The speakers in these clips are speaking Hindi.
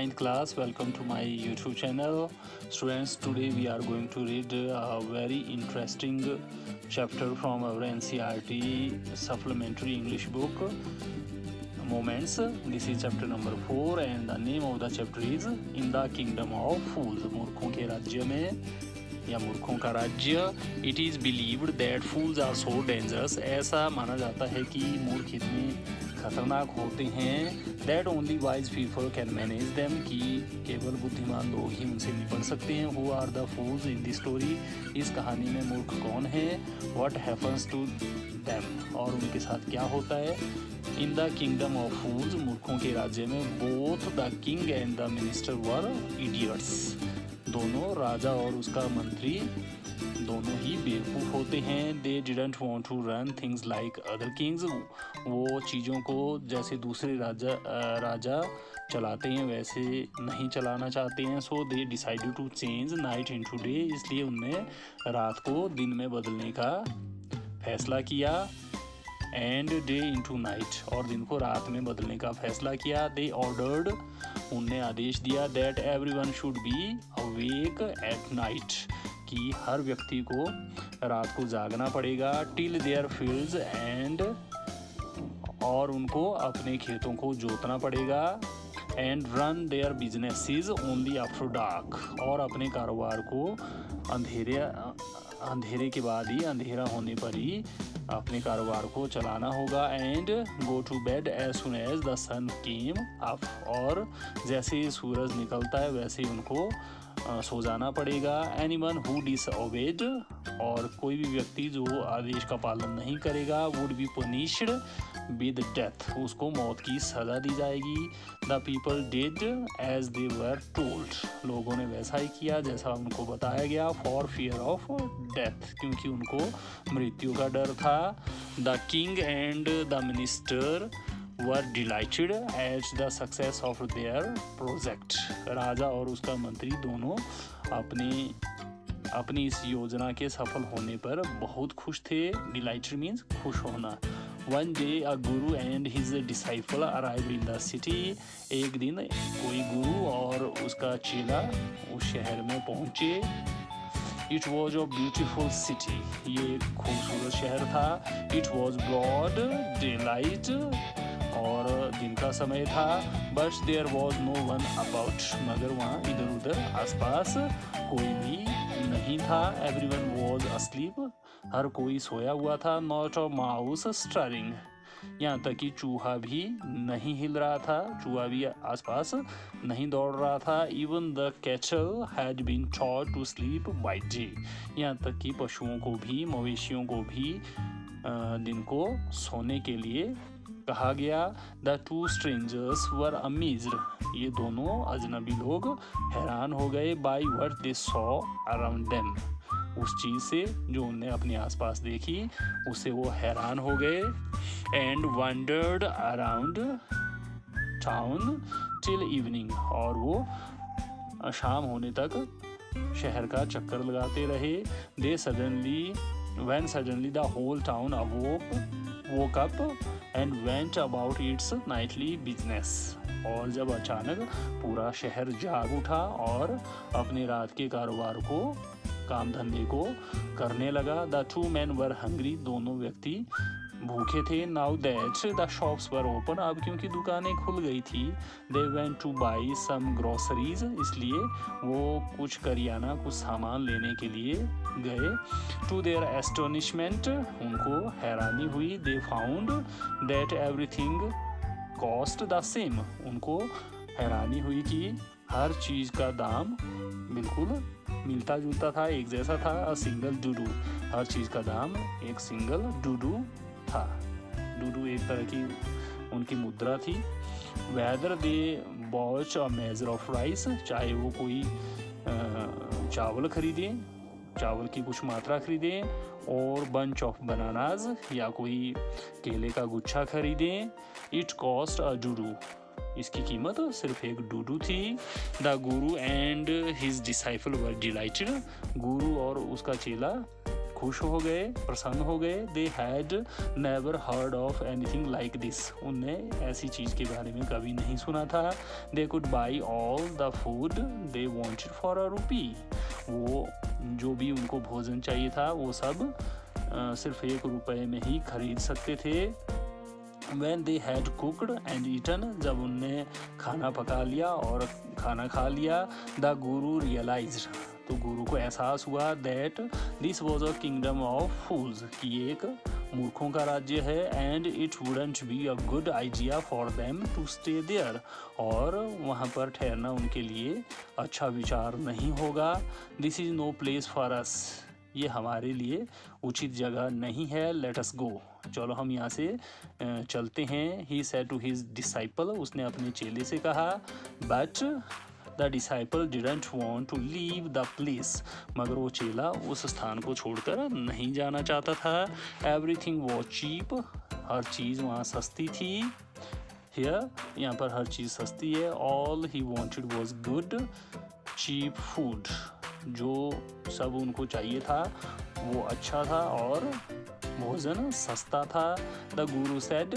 9th class. Welcome to my YouTube channel. Students, today we are going to read a very interesting chapter from our NCERT supplementary English book, Moments. This is chapter number 4 and the name of the chapter is In the Kingdom of Fools. मूर्खों के राज्य में या मूर्खों का राज्य. It is believed that fools are so dangerous. ऐसा माना जाता है कि मूर्ख इतने खतरनाक होते हैं that only wise people can manage them, कि केवल बुद्धिमान लोग ही उनसे निपट सकते हैं. Who are the fools in this story. इस कहानी में मूर्ख कौन है. व्हाट हैपन्स टू देम, और उनके साथ क्या होता है. इन द किंगडम ऑफ फूल्स, मूर्खों के राज्य में both the king and the minister were idiots. दोनों राजा और उसका मंत्री दोनों ही बेवकूफ़ होते हैं. They didn't want to run things like other kings. वो चीज़ों को जैसे दूसरे राजा चलाते हैं वैसे नहीं चलाना चाहते हैं. So they decided to change night into day. इसलिए उनने रात को दिन में बदलने का फैसला किया. एंड डे इनटू नाइट, और दिन को रात में बदलने का फैसला किया. दे ऑर्डर्ड, उनने आदेश दिया that everyone should be awake at night, कि हर व्यक्ति को रात को जागना पड़ेगा. टिल देयर फील्ड्स एंड, और उनको अपने खेतों को जोतना पड़ेगा. And run their businesses only after dark, और अपने कारोबार को अंधेरे के बाद ही, अंधेरा होने पर ही अपने कारोबार को चलाना होगा. And go to bed as soon as the sun came up, और जैसे ही सूरज निकलता है वैसे ही उनको सो जाना पड़ेगा. एनीवन हु डिसओबेड, और कोई भी व्यक्ति जो आदेश का पालन नहीं करेगा, would be punished with death, उसको मौत की सज़ा दी जाएगी. The people did as they were told, लोगों ने वैसा ही किया जैसा उनको बताया गया. फॉर फियर ऑफ डेथ, क्योंकि उनको मृत्यु का डर था. The king and the minister were delighted at the success of their project. राजा और उसका मंत्री दोनों अपनी इस योजना के सफल होने पर बहुत खुश थे. Delighted means खुश होना. One day a guru and his disciple arrived in the city. एक दिन कोई गुरु और उसका चेला उस शहर में पहुंचे. It was a beautiful city. ये एक खूबसूरत शहर था. It was broad daylight, और दिन का समय था. But there was no one about, मगर वहाँ इधर उधर आसपास कोई भी नहीं था. एवरीवन वॉज अस्लीप, हर कोई सोया हुआ था. नॉट अ माउस स्टरिंग, यहाँ तक कि चूहा भी नहीं हिल रहा था, चूहा भी आसपास नहीं दौड़ रहा था. Even the cattle had been taught to sleep by day, यहाँ तक कि पशुओं को भी, मवेशियों को भी दिन को सोने के लिए कहा गया. The two strangers were amazed, ये दोनों अजनबी लोग हैरान हो गए. By what they saw around them, उस चीज़ से जो उन्हें अपने आसपास देखी उससे वो हैरान हो गए. And wondered around town till evening, और वो शाम होने तक शहर का चक्कर लगाते रहे. दे suddenly the whole town woke up and went about its nightly business, और जब अचानक पूरा शहर जाग उठा और अपने रात के कारोबार को, काम धंधे को करने लगा. The two men were hungry, दोनों व्यक्ति भूखे थे. Now that the shops were open, अब क्योंकि दुकानें खुल गई थी. They went to buy some groceries, इसलिए वो कुछ करियाना, कुछ सामान लेने के लिए गए. टू देयर एस्टोनिशमेंट, उनको हैरानी हुई. They found that everything cost the same, उनको हैरानी हुई कि हर चीज़ का दाम बिल्कुल मिलता जुलता था, एक जैसा था. अ सिंगल डूडू, हर चीज़ का दाम एक सिंगल डूडू था. डूडू एक तरह की उनकी मुद्रा थी. Whether they bought a measure of rice, चाहे वो कोई चावल खरीदें, चावल की कुछ मात्रा खरीदें, और बंच ऑफ बनानाज, या कोई केले का गुच्छा खरीदें. इट कॉस्ट अ डूडू, इसकी कीमत सिर्फ एक डूडू थी. The guru and his disciple were dilated, गुरु और उसका चेला खुश हो गए, प्रसन्न हो गए। They had never heard of anything like this, उनने ऐसी चीज़ के बारे में कभी नहीं सुना था। They could buy all the food they wanted for a rupee, वो जो भी उनको भोजन चाहिए था वो सब सिर्फ 1 रुपये में ही खरीद सकते थे। When they had cooked and eaten, जब उनने खाना पका लिया और खाना खा लिया, the guru realized, तो गुरु को एहसास हुआ that this was a kingdom of fools, कि एक मूर्खों का राज्य है, and it wouldn't be a good idea for them to stay there, और वहाँ पर ठहरना उनके लिए अच्छा विचार नहीं होगा। This is no place for us, ये हमारे लिए उचित जगह नहीं है। लेट अस गो, चलो हम यहाँ से चलते हैं। He said to his disciple, उसने अपने चेले से कहा। But the disciple didn't want to leave the place, मगर वो चेला उस स्थान को छोड़कर नहीं जाना चाहता था। एवरीथिंग वॉज चीप, हर चीज़ वहाँ सस्ती थी। हियर, यहाँ पर हर चीज़ सस्ती है। All he wanted was good cheap food, जो सब उनको चाहिए था वो अच्छा था और भोजन सस्ता था। द गुरु सेड,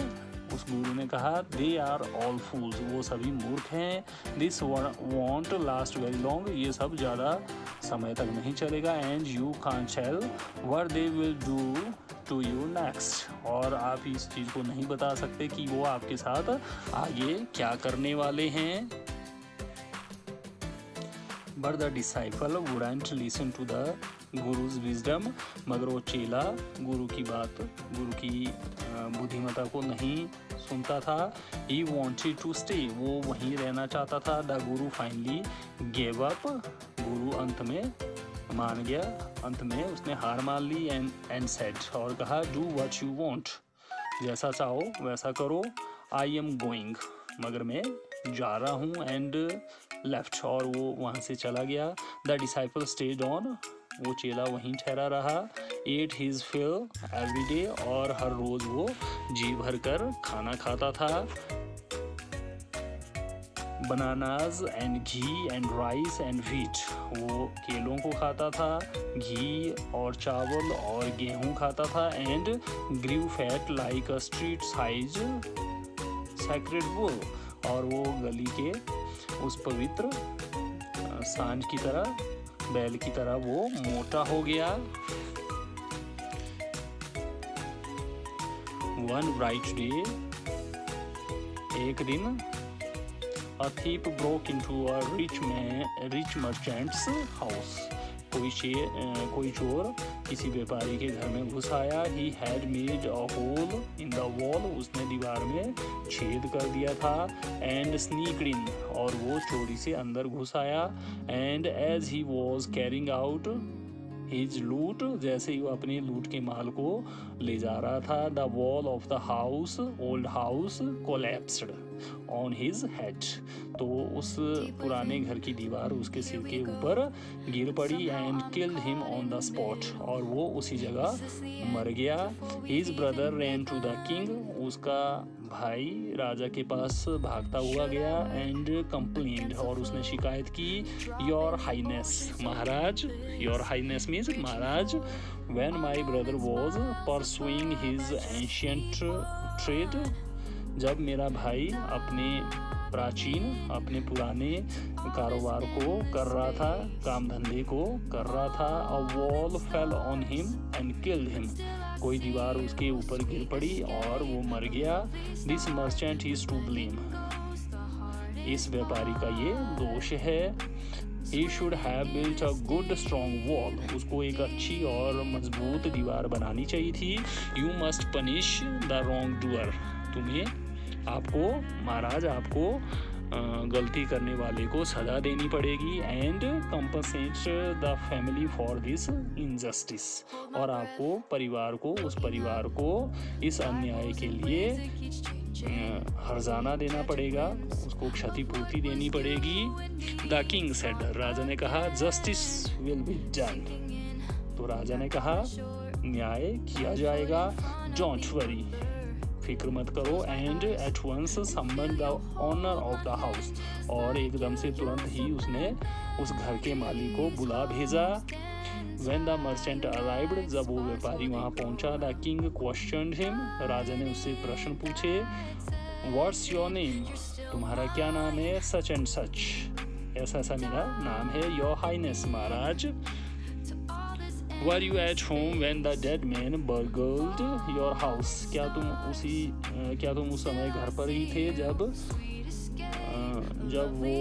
उस गुरु ने कहा, दे आर ऑल फूल्स, वो सभी मूर्ख हैं। This won't last very long, ये सब ज़्यादा समय तक नहीं चलेगा। And you can't tell what they will do to you next, और आप इस चीज़ को नहीं बता सकते कि वो आपके साथ आगे क्या करने वाले हैं। But the disciple wouldn't listen to the guru's wisdom, मगर वो चेला गुरु की बात, गुरु की बुद्धिमत्ता को नहीं सुनता था। He wanted to stay, वो वहीं रहना चाहता था। The guru finally gave up, गुरु अंत में मान गया, अंत में उसने हार मान ली। and said, और कहा, do what you want, जैसा चाहो वैसा करो। I am going, मगर मैं जा रहा हूँ। एंड लेफ्ट, और वो वहाँ से चला गया। द डिसाइपल स्टेड ऑन, वो चेला वहीं ठहरा रहा। Ate his fill every day, और हर रोज़ वो जी भर कर खाना खाता था। Bananas and ghee and rice and wheat, वो केलों को खाता था, घी और चावल और गेहूँ खाता था। And grew fat like a street side sacred bull, और वो गली के उस पवित्र सांड की तरह, बैल की तरह वो मोटा हो गया। वन ब्राइट डे, एक दिन, a thief broke into a rich merchant's house, कोई चोर किसी व्यापारी के घर में घुस आया। He had made a hole in the wall, उसने दीवार में छेद कर दिया था। And sneaked in, और वो चोरी से अंदर घुस आया। And as he was carrying out his loot, जैसे ही वो अपने लूट के माल को ले जा रहा था, the wall of the house, old house, collapsed on his head, तो उस पुराने घर की दीवार उसके सिर के ऊपर गिर पड़ी। And killed him on the spot, और वो उसी जगह मर गया। His brother ran to the king, उसका भाई राजा के पास भागता हुआ गया। एंड कंप्लेंड, और उसने शिकायत की। योर हाइनेस, महाराज, योर हाइनेस मीन्स महाराज, when my brother was pursuing his ancient trade, जब मेरा भाई अपने पुराने कारोबार को कर रहा था, काम धंधे को कर रहा था। A wall fell on him and killed him, कोई दीवार उसके ऊपर गिर पड़ी और वो मर गया। This merchant is to blame, इस व्यापारी का ये दोष है। He should have built a good strong wall, उसको एक अच्छी और मजबूत दीवार बनानी चाहिए थी। You must punish the wrongdoer, आपको महाराज, आपको गलती करने वाले को सजा देनी पड़ेगी। And compensate the family for this injustice, और आपको उस परिवार को इस अन्याय के लिए हर्जाना देना पड़ेगा, उसको क्षतिपूर्ति देनी पड़ेगी। द किंग सेड, राजा ने कहा, जस्टिस विल बी डन, तो राजा ने कहा न्याय किया जाएगा। डोंट वरी, फिक्र मत करो। And at once summon the owner of the house, और एकदम से तुरंत ही उसने उस घर के मालिक को बुला भेजा। When the merchant arrived, जब वो व्यापारी वहाँ पहुँचा, the king questioned him, राजा ने उससे प्रश्न पूछे, What's your name? तुम्हारा क्या नाम है? Such and such. ऐसा ऐसा मेरा नाम है. Your highness, Maharaj. Were you at home when the dead man burgled your house? क्या तुम उस समय घर पर ही थे जब वो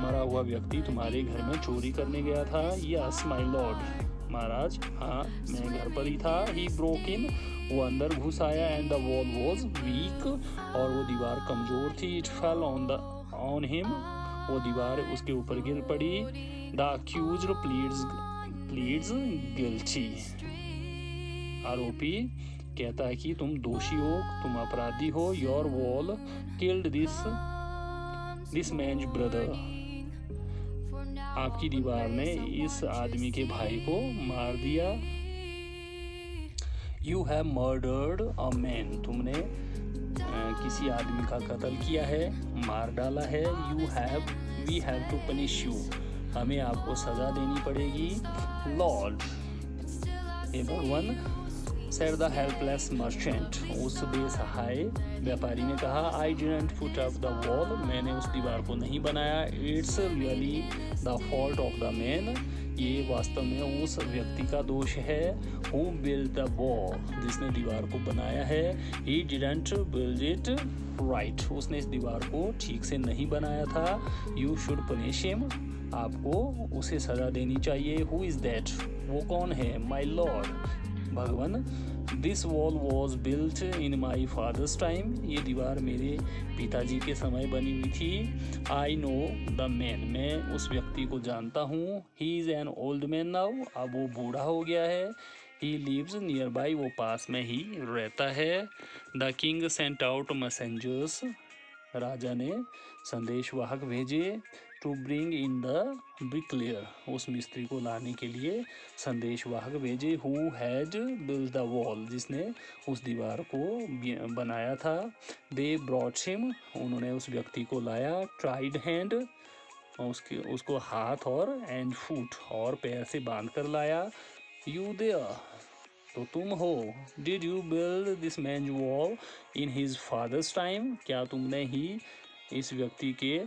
मरा हुआ व्यक्ति तुम्हारे घर में चोरी करने गया था? Yes, my lord. महाराज, हाँ, मैं घर पर ही था. He broke in. वो अंदर घुस आया. And the wall was weak. और वो दीवार कमजोर थी. It fell on him. वो दीवार उसके ऊपर गिर पड़ी. The accused pleads guilty. आरोपी कहता है कि तुम दोषी हो, तुम अपराधी हो. Your wall killed this man's brother. आपकी दीवार ने इस आदमी के भाई को मार दिया. You have murdered a man. तुमने किसी आदमी का कत्ल किया है, मार डाला है. We have to punish you. हमें आपको सजा देनी पड़ेगी. Lord, हे भगवान, said the helpless merchant. उस बेसहाय व्यापारी ने कहा, I didn't put up the wall. मैंने उस दीवार को नहीं बनाया. It's really the fault of the man. ये वास्तव में उस व्यक्ति का दोष है. Who built the wall? जिसने दीवार को बनाया है. He didn't build it right. उसने इस दीवार को ठीक से नहीं बनाया था. You should punish him. आपको उसे सजा देनी चाहिए. Who is that? वो कौन है? My lord, भगवान. This wall was built in my father's time. ये दीवार मेरे पिताजी के समय बनी हुई थी. I know the man. मैं उस व्यक्ति को जानता हूँ. He is an old man now. अब वो बूढ़ा हो गया है. He lives nearby. वो पास में ही रहता है. The king sent out messengers. राजा ने संदेशवाहक भेजे. To bring in the bricklayer. उस मिस्त्री को लाने के लिए संदेशवाहक भेजे. Who had built the wall. जिसने उस दीवार को बनाया था. They brought him. उन्होंने उस व्यक्ति को लाया. ट्राइड हैंड. उसको हाथ और एंड फुट और पैर से बांध कर लाया. You there. तो तुम हो. Did you build this man wall in his father's time. क्या तुमने ही इस व्यक्ति के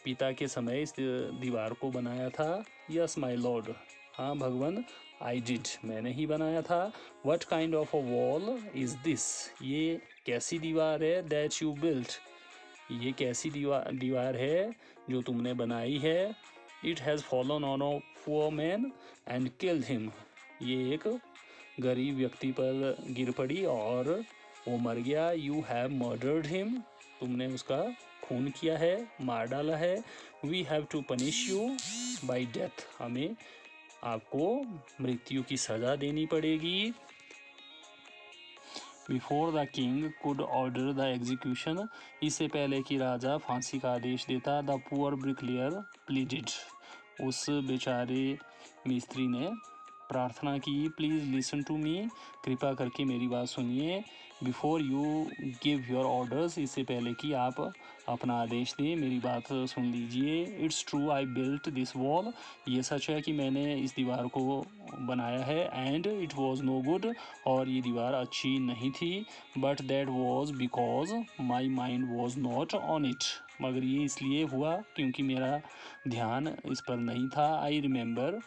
पिता के समय इस दीवार को बनाया था? Yes my Lord. हाँ भगवान, आई डिड. मैंने ही बनाया था. What kind of a wall is this. ये कैसी दीवार है? That you built. ये कैसी दीवार है जो तुमने बनाई है? It has fallen on a poor man and killed him. ये एक गरीब व्यक्ति पर गिर पड़ी और वो मर गया. You have murdered him. तुमने उसका खून किया है, मार डाला है. We have to punish you by death. हमें आपको मृत्यु की सजा देनी पड़ेगी. Before the king could order the execution. इससे पहले कि राजा फांसी का आदेश देता. The poor bricklayer pleaded. उस बेचारे मिस्त्री ने प्रार्थना की. Please listen to me. कृपा करके मेरी बात सुनिए. Before you give your orders. इससे पहले कि आप अपना आदेश दें, मेरी बात सुन लीजिए. It's true I built this wall. ये सच है कि मैंने इस दीवार को बनाया है. And it was no good. और ये दीवार अच्छी नहीं थी. But that was because my mind was not on it. मगर ये इसलिए हुआ क्योंकि मेरा ध्यान इस पर नहीं था. I remember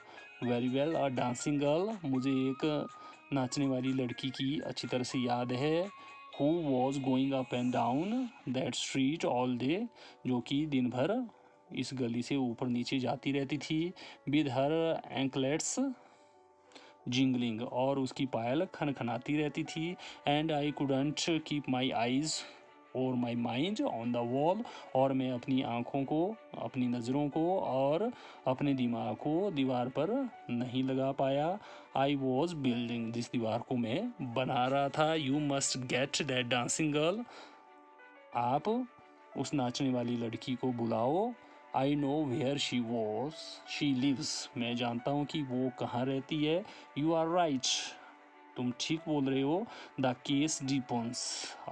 very well a dancing girl. मुझे एक नाचने वाली लड़की की अच्छी तरह से याद है. Who was going up and down that street all day. जो कि दिन भर इस गली से ऊपर नीचे जाती रहती थी. With her anklets jingling. और उसकी पायल खनखनाती रहती थी. And I couldn't keep my eyes और my mind on the wall. और मैं अपनी आँखों को, अपनी नज़रों को और अपने दिमाग को दीवार पर नहीं लगा पाया. I was building. जिस दीवार को मैं बना रहा था. You must get that dancing girl. आप उस नाचने वाली लड़की को बुलाओ. I know where she lives. मैं जानता हूँ कि वो कहाँ रहती है. You are right. तुम ठीक बोल रहे हो. The case deepens.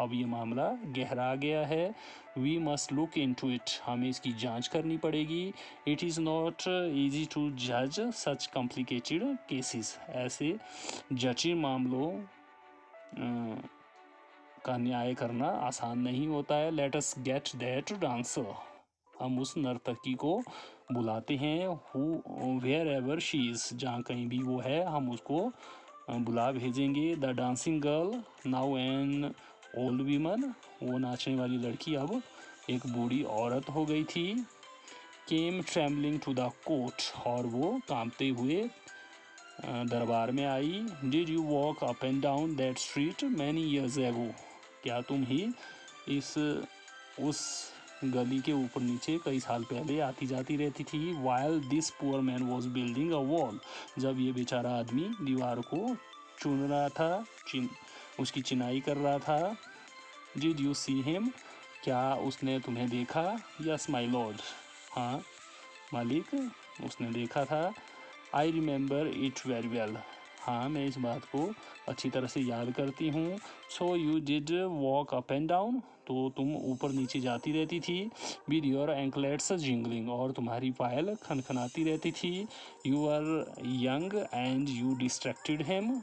अब ये मामला गहरा गया है. We must look into it, हमें इसकी जांच करनी पड़ेगी। It is not easy to जज सच कॉम्प्लिकेटेड केसेस, ऐसे जटिल मामलों का न्याय करना आसान नहीं होता है। Let us get that dancer, हम उस नर्तकी को बुलाते हैं। Who wherever she is, जहाँ कहीं भी वो है हम उसको बुला भेजेंगे। The dancing girl now an old women, वो नाचने वाली लड़की अब एक बूढ़ी औरत हो गई थी। Came trembling to the court, और वो कांपते हुए दरबार में आई। Did you walk up and down that street many years ago, क्या तुम ही उस गली के ऊपर नीचे कई साल पहले आती जाती रहती थी। While this poor man was building a wall, जब ये बेचारा आदमी दीवार को चुन रहा था, उसकी चिनाई कर रहा था। डिड यू सी हिम, क्या उसने तुम्हें देखा? यस माई लॉर्ड, हाँ मालिक, उसने देखा था। I remember it very well, हाँ मैं इस बात को अच्छी तरह से याद करती हूँ। So you did walk up and down, तो तुम ऊपर नीचे जाती रहती थी। विद योर एंकलेट्स जिंगलिंग, और तुम्हारी पायल खनखनाती रहती थी। You are young and you distracted him,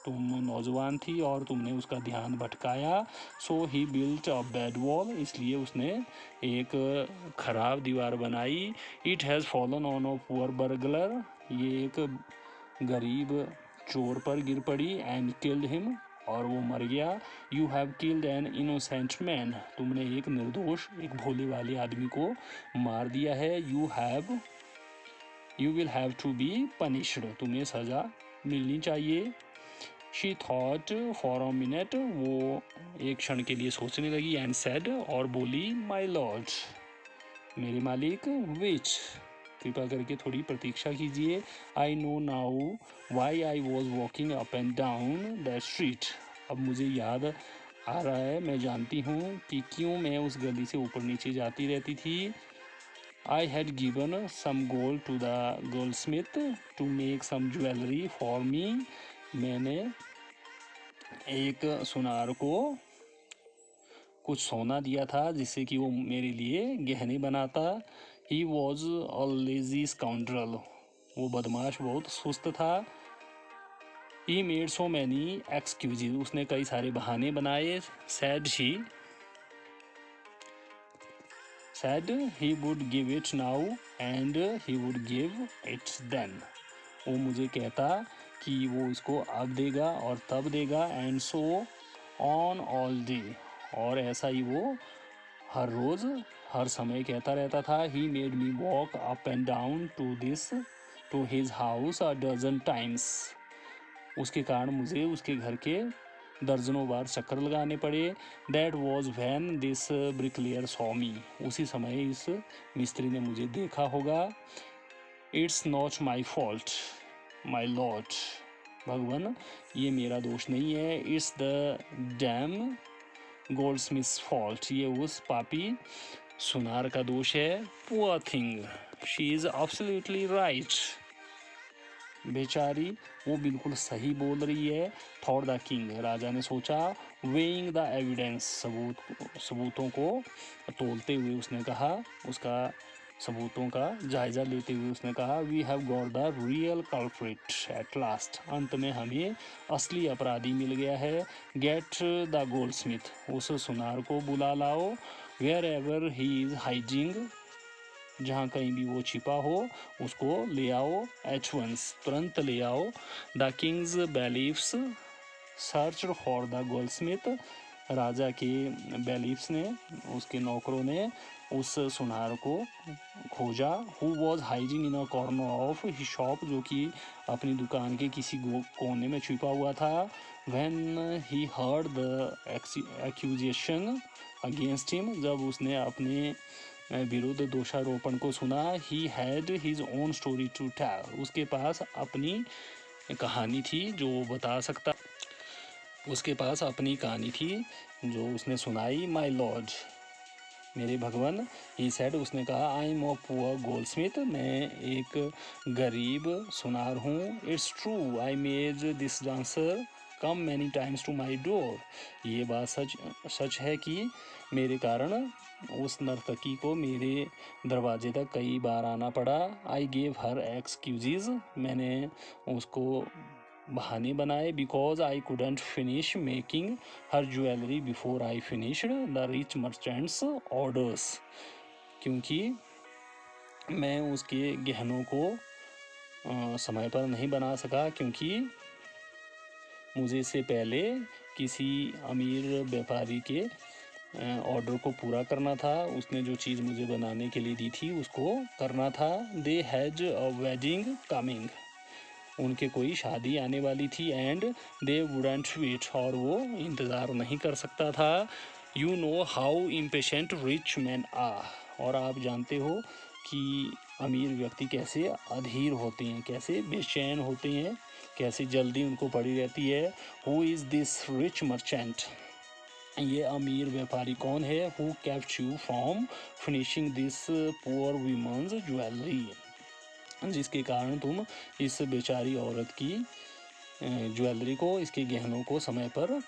तुम नौजवान थी और तुमने उसका ध्यान भटकाया। So he built a bad wall, इसलिए उसने एक खराब दीवार बनाई। It has fallen on a poor burglar, ये एक गरीब चोर पर गिर पड़ी। एंड किल्ड हिम, और वो मर गया। You have killed an innocent man, तुमने एक निर्दोष, एक भोले वाले आदमी को मार दिया है। You will have to be punished, तुम्हें सज़ा मिलनी चाहिए। She thought for a minute, वो एक क्षण के लिए सोचने लगी। एंड सेड, और बोली, माई लॉर्ड, मेरे मालिक। विच, कृपा करके थोड़ी प्रतीक्षा कीजिए। I know now why I was walking up and down that street, अब मुझे याद आ रहा है, मैं जानती हूँ कि क्यों मैं उस गली से ऊपर नीचे जाती रहती थी। I had given some gold to the goldsmith to make some jewellery for me, मैंने एक सुनार को कुछ सोना दिया था जिससे कि वो मेरे लिए गहने बनाता। He was a lazy scoundrel, वो बदमाश बहुत सुस्त था। He made so many excuses, उसने कई सारे बहाने बनाए। said he would give it now and he would give it then, वो मुझे कहता कि वो इसको अब देगा और तब देगा। And so on all day, और ऐसा ही वो हर रोज़ हर समय कहता रहता था। He made me walk up and down to his house a dozen times, उसके कारण मुझे उसके घर के दर्जनों बार चक्कर लगाने पड़े। That was when this bricklayer saw me, उसी समय इस मिस्त्री ने मुझे देखा होगा। It's not my fault my lord, भगवान ये मेरा दोष नहीं है। It's the dam gold Smiths fault, ये उस पापी सुनार का दोष है। Poor thing, she is absolutely right, बेचारी वो बिल्कुल सही बोल रही है। थॉट द किंग, राजा ने सोचा। वेइंग द एविडेंस, सबूतों को तोलते हुए उसने कहा, उसका सबूतों का जायज़ा लेते हुए उसने कहा, we have got the real culprit at last, अंत में हमें असली अपराधी मिल गया है। गेट द गोल्ड स्मिथ, उस सुनार को बुला लाओ। Wherever he is hiding, जहाँ कहीं भी वो छिपा हो उसको ले आओ। एट वंस, तुरंत ले आओ। The king's bailiffs search for the goldsmith, राजा के बैलीफ्स ने, उसके नौकरों ने उस सुनार को खोजा। Who was hygiene in a corner of his shop, जो कि अपनी दुकान के किसी कोने में छिपा हुआ था। When he heard the accusation against him, जब उसने अपने विरुद्ध दोषारोपण को सुना। He had his own story to tell, उसके पास अपनी कहानी थी जो बता सकता, उसके पास अपनी कहानी थी जो उसने सुनाई। माई लॉर्ड, मेरे भगवान। ही सेड, उसने कहा, I am a poor gold Smith, मैं एक गरीब सुनार हूँ। It's true I made this dancer come many times to my door. ये बात सच है कि मेरे कारण उस नर्तकी को मेरे दरवाजे तक कई बार आना पड़ा. I gave her excuses. मैंने उसको बहाने बनाए. Because I couldn't finish making her jewelry before I finished the rich merchant's orders. क्योंकि मैं उसके गहनों को समय पर नहीं बना सका, क्योंकि मुझे इससे पहले किसी अमीर व्यापारी के ऑर्डर को पूरा करना था. उसने जो चीज़ मुझे बनाने के लिए दी थी उसको करना था. They has a wedding coming. उनके कोई शादी आने वाली थी. And they wouldn't wait. और वो इंतज़ार नहीं कर सकता था. You know how impatient rich man are. और आप जानते हो कि अमीर व्यक्ति कैसे अधीर होते हैं, कैसे बेचैन होते हैं, कैसे जल्दी उनको पड़ी रहती है. Who is this rich merchant. ये अमीर व्यापारी कौन है. Who kept you from finishing this poor women's jewellery. जिसके कारण तुम इस बेचारी औरत की ज्वेलरी को, इसके गहनों को समय पर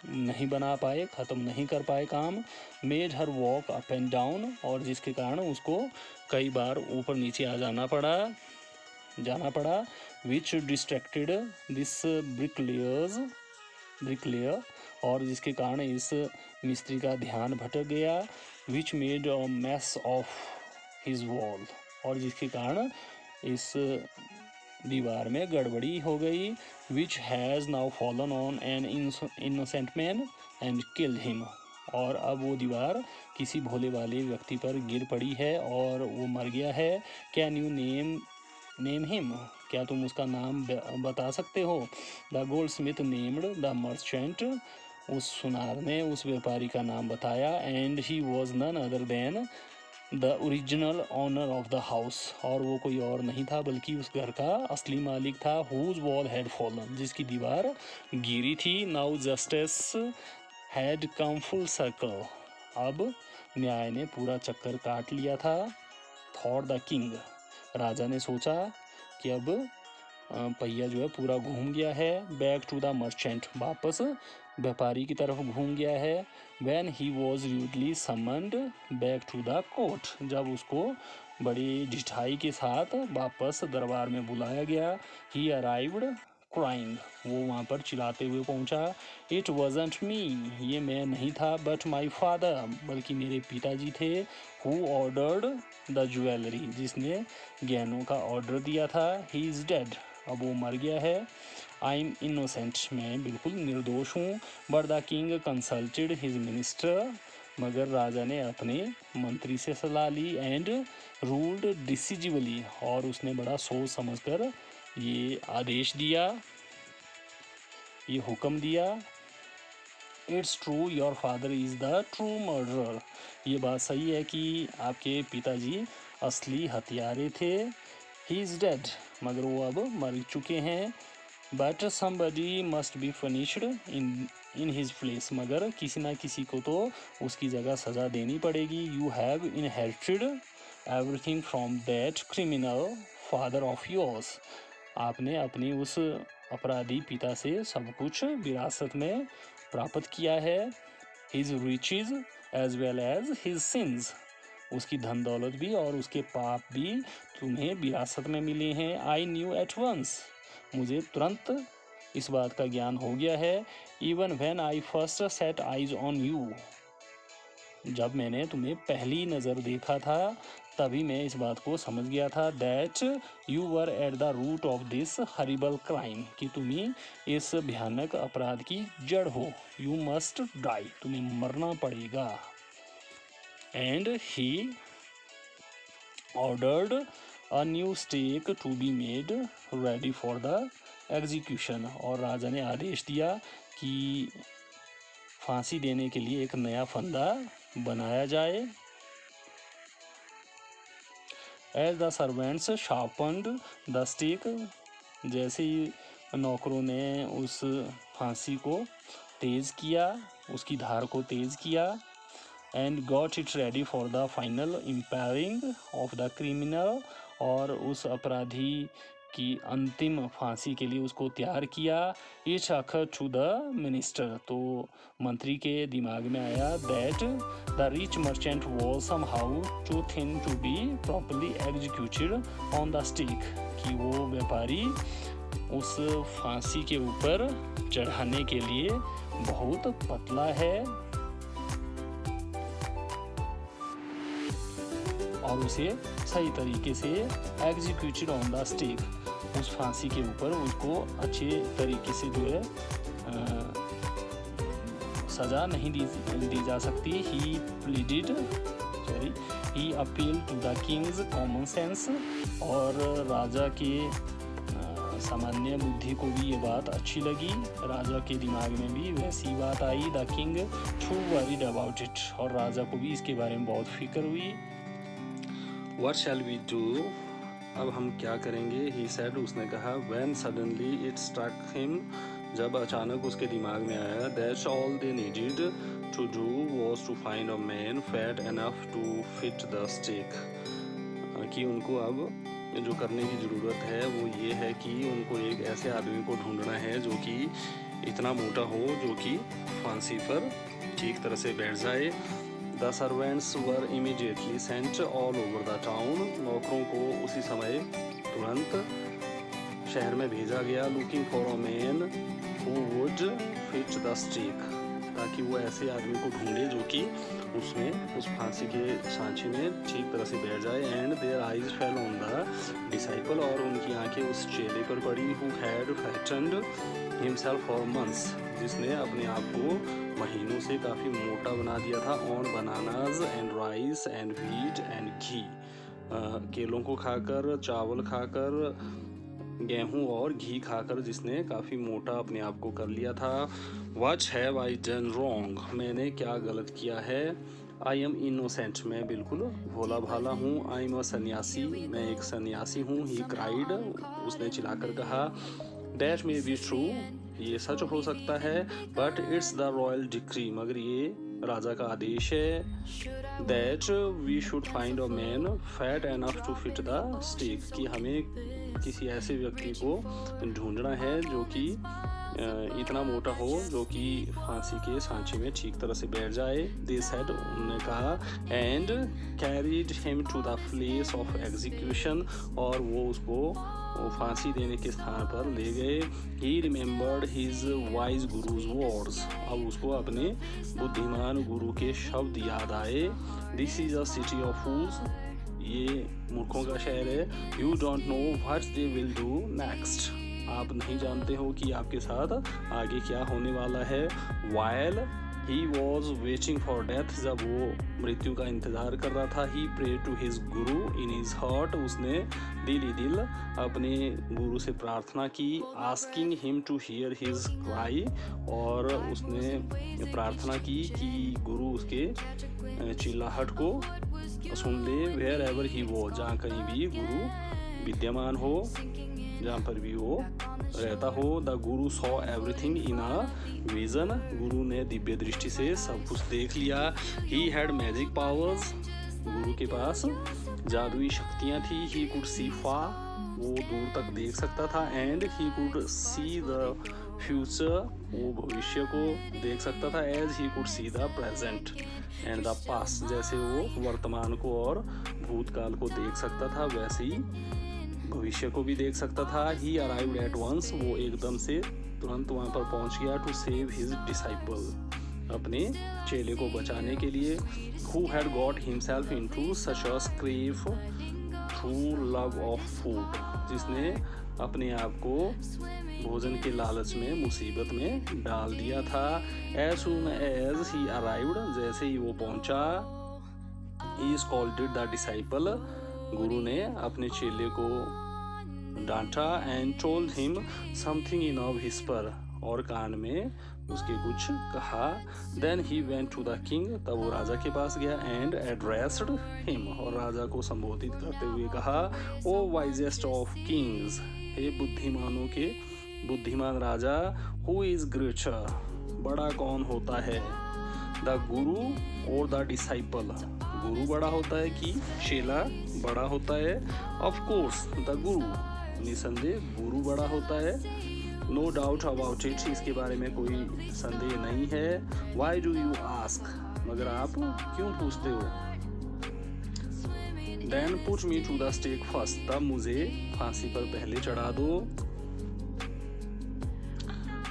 नहीं बना पाए, ख़त्म नहीं कर पाए काम. Made her walk up and down. और जिसके कारण उसको कई बार ऊपर नीचे आ जाना पड़ा. विच डिस्ट्रैक्टेड दिस ब्रिकलेयर. और जिसके कारण इस मिस्त्री का ध्यान भटक गया. Which made a mass of his wall. और जिसके कारण इस दीवार में गड़बड़ी हो गई. Which has now fallen on an innocent man and killed him. और अब वो दीवार किसी भोले वाले व्यक्ति पर गिर पड़ी है और वो मर गया है. Can you name him. क्या तुम उसका नाम बता सकते हो. The goldsmith named the merchant. उस सुनार ने उस व्यापारी का नाम बताया. And he was none other than the original owner of the house. और वो कोई और नहीं था बल्कि उस घर का असली मालिक था. Whose wall had fallen. जिसकी दीवार गिरी थी. Now justice had come full circle. अब न्याय ने पूरा चक्कर काट लिया था. Thought the king. राजा ने सोचा कि अब पहिया जो है पूरा घूम गया है. Back to the merchant. वापस व्यापारी की तरफ घूम गया है. When he was rudely summoned back to the court. जब उसको बड़ी ढिठाई के साथ वापस दरबार में बुलाया गया. He arrived crying. वो वहाँ पर चिल्लाते हुए पहुँचा. It wasn't me. ये मैं नहीं था. But my father. बल्कि मेरे पिताजी थे. Who ordered the jewelry. जिसने गहनों का ऑर्डर दिया था. He is dead. अब वो मर गया है. I am innocent. मैं बिल्कुल निर्दोष हूँ. But the king consulted his minister. मगर राजा ने अपने मंत्री से सलाह ली. And ruled डिसिजिवली. और उसने बड़ा सोच समझकर ये आदेश दिया, ये हुक्म दिया. It's true your father is the true murderer. ये बात सही है कि आपके पिताजी असली हत्यारे थे. He is dead. मगर वो अब मर चुके हैं. But somebody must be finished in his place. मगर किसी ना किसी को तो उसकी जगह सज़ा देनी पड़ेगी. You have inherited everything from that criminal father of yours. आपने अपने उस अपराधी पिता से सब कुछ विरासत में प्राप्त किया है. His riches as well as his sins. उसकी धन दौलत भी और उसके पाप भी तुम्हें विरासत में मिले हैं. I knew at once. मुझे तुरंत इस बात का ज्ञान हो गया है. Even when I first set eyes on you. जब मैंने तुम्हें पहली नज़र देखा था तभी मैं इस बात को समझ गया था. That you were at the root of this horrible crime. कि तुम्हें इस भयानक अपराध की जड़ हो. You must die. तुम्हें मरना पड़ेगा. And he ordered a new stake to be made ready for the execution. और राजा ने आदेश दिया कि फांसी देने के लिए एक नया फंदा बनाया जाए. As the servants sharpened the stick. जैसे ही नौकरों ने उस फांसी को तेज़ किया, उसकी धार को तेज़ किया. And got it ready for the final impaling of the criminal. और उस अपराधी कि अंतिम फांसी के लिए उसको तैयार किया। It's occur to the minister, तो मंत्री के दिमाग में आया that the rich merchant was somehow too thin to be properly executed on the stick, कि वो व्यापारी उस फांसी के ऊपर चढ़ाने के लिए बहुत पतला है और उसे सही तरीके से एग्जीक्यूटेड ऑन द स्टिक, उस फांसी के ऊपर उसको अच्छे तरीके से जो है सज़ा नहीं दी जा सकती। He appeal to the king's common sense, और राजा के सामान्य बुद्धि को भी ये बात अच्छी लगी, राजा के दिमाग में भी वैसी बात आई। The king too worried about it, और राजा को भी इसके बारे में बहुत फिक्र हुई। What shall we do? अब हम क्या करेंगे? He said, उसने कहा। When suddenly it struck him, जब अचानक उसके दिमाग में आया, that all they needed to do was to find a man fat enough to fit the stake, कि उनको अब जो करने की ज़रूरत है वो ये है कि उनको एक ऐसे आदमी को ढूंढना है जो कि इतना मोटा हो जो कि फांसी पर ठीक तरह से बैठ जाए। The servants were immediately sent all over the town. नौकरों को उसी समय तुरंत शहर में भेजा गया, looking for a man who would fit the stake, ताकि वो ऐसे आदमी को ढूंढे जो कि उसमें उस फांसी के सांचे में ठीक तरह से बैठ जाए। And their eyes fell on the disciple, और उनकी आंखें उस चेले पर पड़ी, who had fattened himself for months, जिसने अपने आप को महीनों से काफ़ी मोटा बना दिया था। On bananas and rice and wheat and ghee, केलों को खाकर, चावल खाकर, गेहूं और घी खाकर जिसने काफ़ी मोटा अपने आप को कर लिया था। What have I done wrong, मैंने क्या गलत किया है। आई एम इनोसेंट, मैं बिल्कुल भोला भाला हूँ। आई एम अ सन्यासी, मैं एक सन्यासी हूँ। ही क्राइड, उसने चिल्लाकर कहा। डैट मे बी ट्रू, ये सच हो सकता है। But it's the royal decree, मगर ये राजा का आदेश है। That we should find a man fat enough to fit the stick, कि हमें किसी ऐसे व्यक्ति को ढूंढना है जो कि इतना मोटा हो जो कि फांसी के सांचे में ठीक तरह से बैठ जाए। दे सेड, उन्होंने कहा। And carried him to the place of execution, और वो उसको फांसी देने के स्थान पर ले गए। He remembered his wise guru's words, अब उसको अपने बुद्धिमान गुरु के शब्द याद आए। This is a city of fools, ये मूर्खों का शहर है। You don't know what they will do next, आप नहीं जानते हो कि आपके साथ आगे क्या होने वाला है। While he was waiting for death, जब वो मृत्यु का इंतज़ार कर रहा था। ही pray to his Guru in his heart, उसने दिल ही दिल अपने गुरु से प्रार्थना की। Asking him to hear his cry, और उसने प्रार्थना की कि गुरु उसके चिल्लाहट को सुन ले। वेयर एवर ही वो, जहाँ कहीं भी गुरु विद्यमान हो, जहाँ पर भी वो रहता हो। The Guru saw everything in a vision, गुरु ने दिव्य दृष्टि से सब कुछ देख लिया। ही हैड मैजिक पावर्स, गुरु के पास जादुई शक्तियाँ थी। ही कुड सी फा, वो दूर तक देख सकता था। And he could see the future, वो भविष्य को देख सकता था। As he could see the present and the past, जैसे वो वर्तमान को और भूतकाल को देख सकता था वैसे ही भविष्य को भी देख सकता था। ही अराइव्ड एट वंस, वो एकदम से तुरंत वहाँ पर पहुँच गया। टू सेव हिज डिसाइपल, अपने चेले को बचाने के लिए। Who had got himself into such a scrape through love of food, जिसने अपने आप को भोजन के लालच में मुसीबत में डाल दिया था। As soon as he arrived, जैसे ही वो पहुंचा। ही स्कॉल्डेड द डिसाइपल, गुरु ने अपने चेले को डांटा। And told him something in a whisper, और कान में उसके कुछ कहा। Then he went to the king, तब वो राजा के पास गया। एंड एड्रेस्ड हिम, और राजा को संबोधित करते हुए कहा। ओ वाइजेस्ट ऑफ किंग्स, हे बुद्धिमानों के बुद्धिमान राजा। हु इज ग्रेटर, बड़ा कौन होता है। द गुरु और द डिसाइपल, गुरु बड़ा होता है कि चेला बड़ा होता है। ऑफ कोर्स द गुरु, निसंदेह गुरु बड़ा होता है। नो डाउट अबाउट इट, इसके बारे में कोई संदेह नहीं है। वाई डू यू आस्क, मगर आप क्यों पूछते हो। Then put me to the stake first, तब मुझे फांसी पर पहले चढ़ा दो।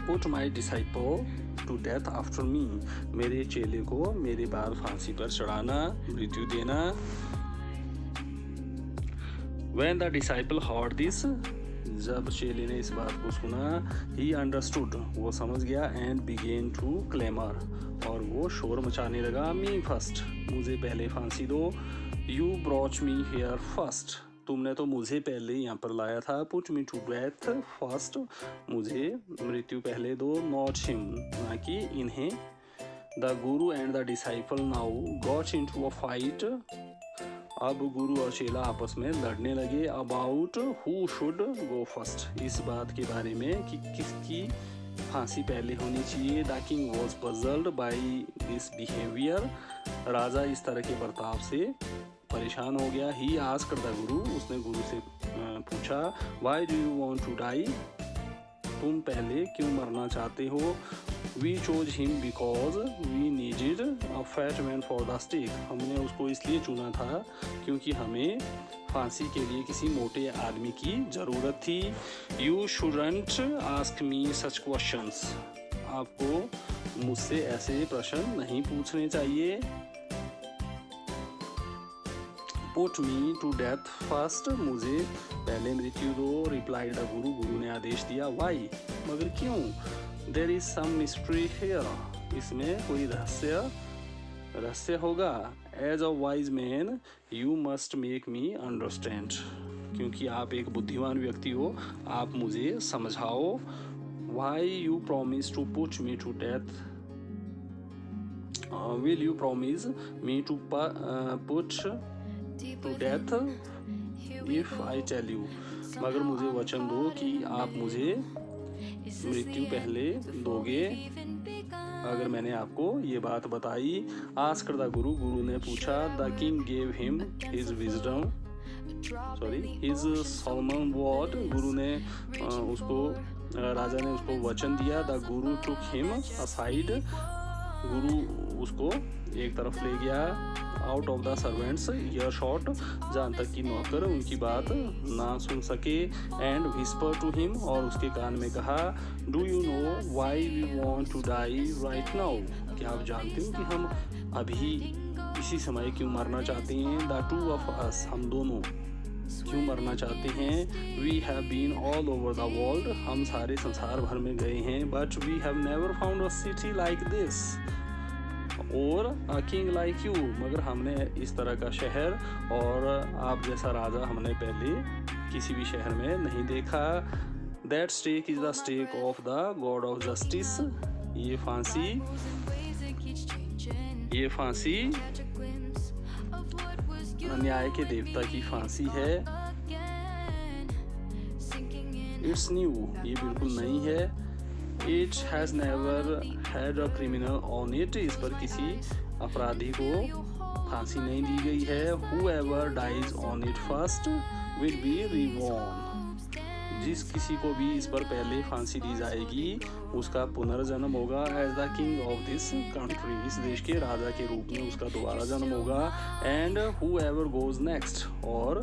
Put my disciple to death after me, मेरे चेले को मेरे बाद फांसी पर चढ़ाना, मृत्यु देना। When the disciple heard this, जब चेले ने इस बात को सुना, he understood, वो समझ गया, and began to clamor, और वो शोर मचाने लगा, me first, मुझे पहले फांसी दो। You brought me here first, तुमने तो मुझे पहले यहाँ पर लाया था। Put me to death first, मुझे मृत्यु पहले दो, not him, ना कि इन्हें। The guru and the disciple now got into a fight, अब गुरु और चेला आपस में लड़ने लगे। About who should go first, इस बात के बारे में कि किसकी फांसी पहले होनी चाहिए। The king was puzzled by this behaviour, राजा इस तरह के बर्ताव से परेशान हो गया। ही आस्क्ड द गुरु, उसने गुरु से पूछा, why do you want to die, तुम पहले क्यों मरना चाहते हो। We chose him because we needed a fat man for the stake, हमने उसको इसलिए चुना था क्योंकि हमें फांसी के लिए किसी मोटे आदमी की ज़रूरत थी। You shouldn't ask me such questions, आपको मुझसे ऐसे प्रश्न नहीं पूछने चाहिए। Put me to death first, मुझे पहले मृत्यु दो। Replied the गुरु, गुरु ने आदेश दिया। Why, मगर क्यों। There is some mystery here, इसमें कोई रहस्य होगा। As a wise man, you must make me understand, क्योंकि आप एक बुद्धिमान व्यक्ति हो, आप मुझे समझाओ। Why you promise to put me to death? Will you promise me to put to death if I tell you? मगर मुझे वचन दो कि आप मुझे मृत्यु पहले दोगे अगर मैंने आपको ये बात बताई। आस्क्ड द गुरु, गुरु ने पूछा। The king gave him his wisdom, his Solomon word, गुरु ने राजा ने उसको वचन दिया। The Guru took him aside, गुरु उसको एक तरफ ले गया। Out of the servants year shot, जहाँ तक कि नौकर उनकी बात ना सुन सके। एंड विस्पर टू हिम, और उसके कान में कहा, do you know why we want to die right now, क्या आप जानते हो कि हम अभी इसी समय क्यों मरना चाहते हैं। द टू ऑफ अस, हम दोनों क्यों मरना चाहते हैं। We have been all over the world, हम सारे संसार भर में गए हैं। But we have never found a city like this और अ किंग लाइक यू, मगर हमने इस तरह का शहर और आप जैसा राजा हमने पहले किसी भी शहर में नहीं देखा। That stake is the stake of the god of justice, ये फांसी न्याय के देवता की फांसी है। इट्स न्यू, ये बिल्कुल नई है। It has never had a criminal on it, इस पर किसी अपराधी को फांसी नहीं दी गई है। Whoever dies on it first will be reborn, जिस किसी को भी इस पर पहले फांसी दी जाएगी उसका पुनर्जन्म होगा। As the king of this country, इस देश के राजा के रूप में उसका दोबारा जन्म होगा। एंड हूएवर गोज नेक्स्ट, और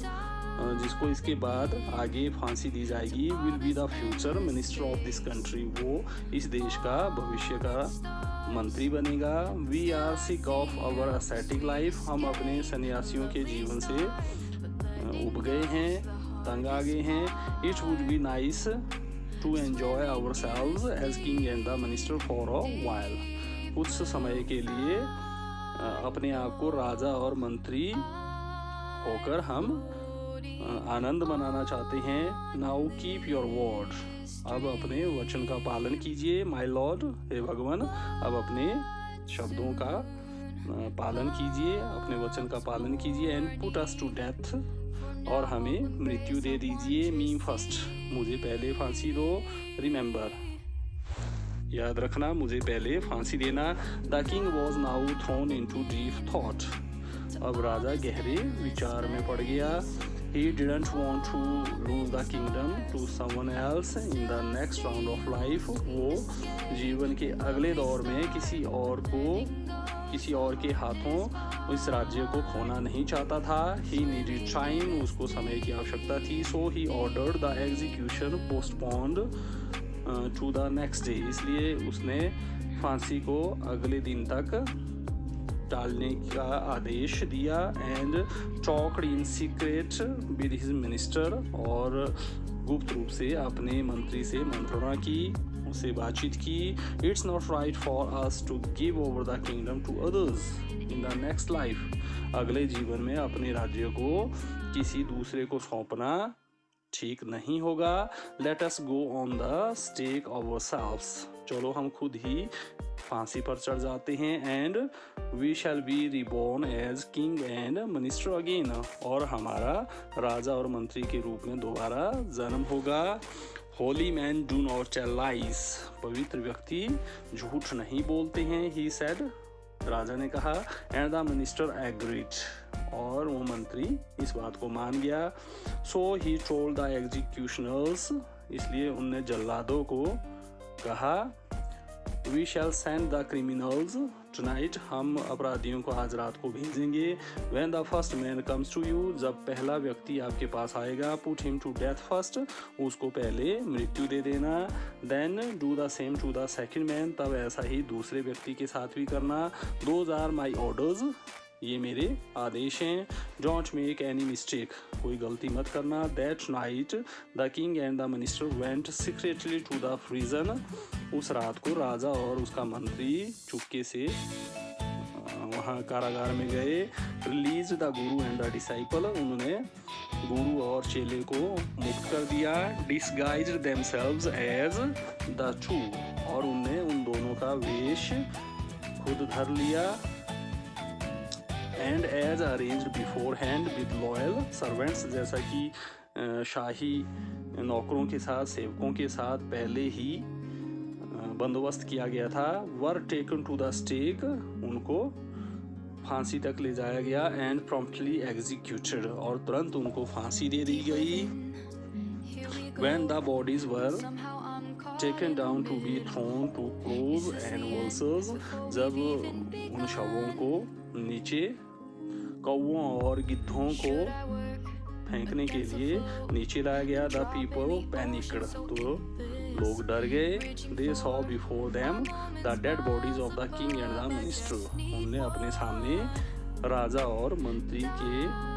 जिसको इसके बाद आगे फांसी दी जाएगी, will be the future minister of this country, वो इस देश का भविष्य का मंत्री बनेगा। We are sick of our ascetic life, हम अपने सन्यासियों के जीवन से उब गए हैं, तंग आ गए हैं। It would be nice to enjoy ourselves as king and the minister for a while, कुछ समय के लिए अपने आप को राजा और मंत्री होकर हम आनंद मनाना चाहते हैं। नाउ कीप योर वर्ड, अब अपने वचन का पालन कीजिए। माय लॉर्ड, हे भगवान, अब अपने शब्दों का पालन कीजिए, अपने वचन का पालन कीजिए। And put us to death, और हमें मृत्यु दे दीजिए। मी फर्स्ट, मुझे पहले फांसी दो। रिमेंबर, याद रखना, मुझे पहले फांसी देना। The king was now throne into deep thought, अब राजा गहरे विचार में पड़ गया। He didn't want to lose the kingdom to someone else in the next round of life. वो जीवन के अगले दौर में किसी और के हाथों इस राज्य को खोना नहीं चाहता था. He needed time. उसको समय की आवश्यकता थी. So he ordered the execution postponed to the next day. इसलिए उसने फांसी को अगले दिन तक टालने का आदेश दिया. And talked in secret with his minister. और गुप्त रूप से अपने मंत्री से मंत्रणा की, उससे बातचीत की. It's not right for us to give over the kingdom to others in the next life. अगले जीवन में अपने राज्य को किसी दूसरे को सौंपना ठीक नहीं होगा. Let us go on the stake ourselves. चलो हम खुद ही फांसी पर चढ़ जाते हैं. And we shall be reborn as king and minister again. और हमारा राजा और मंत्री के रूप में दोबारा जन्म होगा. Holy man do not tell lies. पवित्र व्यक्ति झूठ नहीं बोलते हैं. He said. राजा ने कहा. And the minister agreed. और वो मंत्री इस बात को मान गया. So he told the executioners. इसलिए उनने जल्लादों को कहा. We shall send the criminals tonight. हम अपराधियों को आज रात को भेजेंगे. When the first man comes to you. जब पहला व्यक्ति आपके पास आएगा. Put him to death first. उसको पहले मृत्यु दे देना. Then do the same to the second man. तब ऐसा ही दूसरे व्यक्ति के साथ भी करना. Those are my orders. ये मेरे आदेश हैं. Don't make any mistake. कोई गलती मत करना. That night the king and the minister went secretly to the prison. उस रात को राजा और उसका मंत्री चुपके से वहाँ कारागार में गए. Release the guru and the disciple. उन्होंने गुरु और चेले को मुक्त कर दिया. Disguised themselves as the two. और उनने उन दोनों का वेश खुद धर लिया. And as arranged beforehand with loyal servants. जैसा कि शाही नौकरों के साथ, सेवकों के साथ पहले ही बंदोबस्त किया गया था. Were taken to the stake. उनको फांसी तक ले जाया गया. And promptly executed. और तुरंत उनको फांसी दे दी गई. When the bodies were taken down to be thrown to crows and vultures. जब उन शवों को नीचे कौवों और गिद्धों को फेंकने के लिए नीचे लाया गया. The people panicked. तो लोग डर गए. They saw before them the dead bodies of the king and the minister. उनने अपने सामने राजा और मंत्री के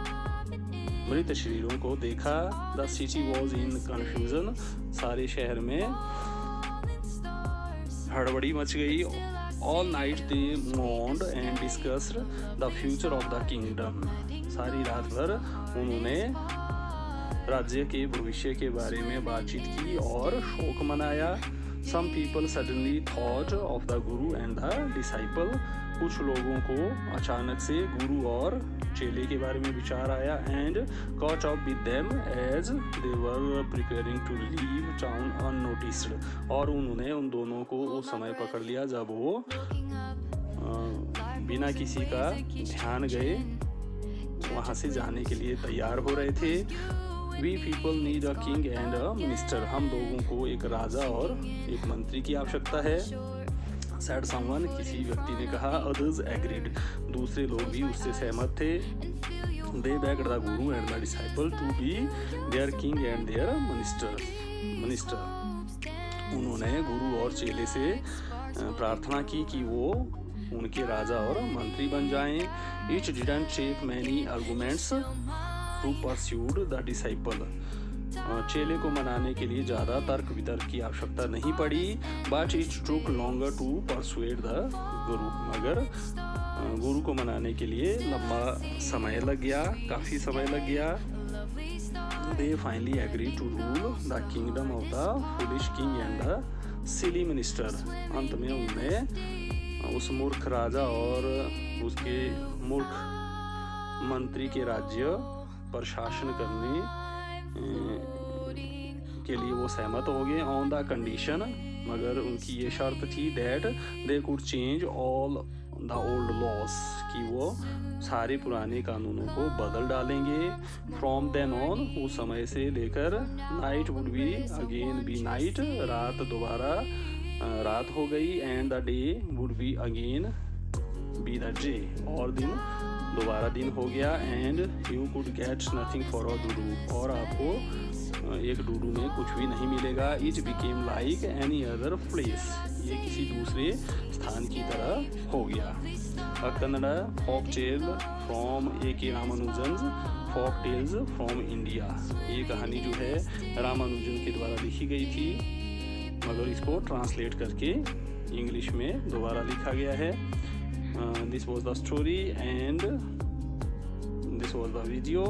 मृत शरीरों को देखा. The city was in confusion. सारे शहर में हड़बड़ी मच गई. All night they mourned and discussed the future of the kingdom. सारी रात भर उन्होंने राज्य के भविष्य के बारे में बातचीत की और शोक मनाया. Some people suddenly thought of the guru and the disciple. कुछ लोगों को अचानक से गुरु और चेले के बारे में विचार आया. And caught up with them as they were preparing to leave town unnoticed. और उन्होंने उन दोनों को उस समय पकड़ लिया जब वो बिना किसी का ध्यान गए वहाँ से जाने के लिए तैयार हो रहे थे. We people need a king and a minister. हम लोगों को एक राजा और एक मंत्री की आवश्यकता है. Said someone. किसी व्यक्ति ने कहा. Others agreed. दूसरे लोग भी उससे सहमत थे. They begged the guru and the disciple to be their king and their minister. उन्होंने गुरु और चेले से प्रार्थना की कि वो उनके राजा और मंत्री बन जाएं. It didn't take many arguments to persuade the disciple. चेले को मनाने के लिए ज़्यादा तर्क वितर्क की आवश्यकता नहीं पड़ी. But it took longer to persuade the guru. मगर गुरु को मनाने के लिए लंबा समय लग गया, काफ़ी समय लग गया. They finally agree to rule the kingdom of the foolish king and the silly minister. अंत में उनने उस मूर्ख राजा और उसके मूर्ख मंत्री के राज्य पर शासन करने के लिए वो सहमत हो गए. On the condition. मगर उनकी ये शर्त थी. That they could change all the old loss. कि वो सारे पुराने कानूनों को बदल डालेंगे। फ्रॉम देन ऑन, उस समय से लेकर, night would be again be night, रात दोबारा रात हो गई, and the day would be again be the day, और दिन दोबारा दिन हो गया। And you could get nothing for a duddu, और आपको एक डूडू में कुछ भी नहीं मिलेगा। It became like any other place, ये किसी दूसरे स्थान की तरह हो गया। A Kannada folk tale from A.K. Ramanujan's folk tales from India, ये कहानी जो है रामानुजन के द्वारा लिखी गई थी, मगर इसको ट्रांसलेट करके इंग्लिश में दोबारा लिखा गया है। This was the story and this was the video.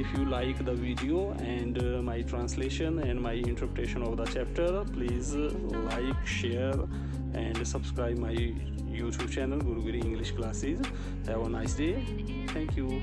If you like the video and my translation and my interpretation of the chapter, please like, share and subscribe my YouTube channel Gurugiri English Classes. Have a nice day. Thank you.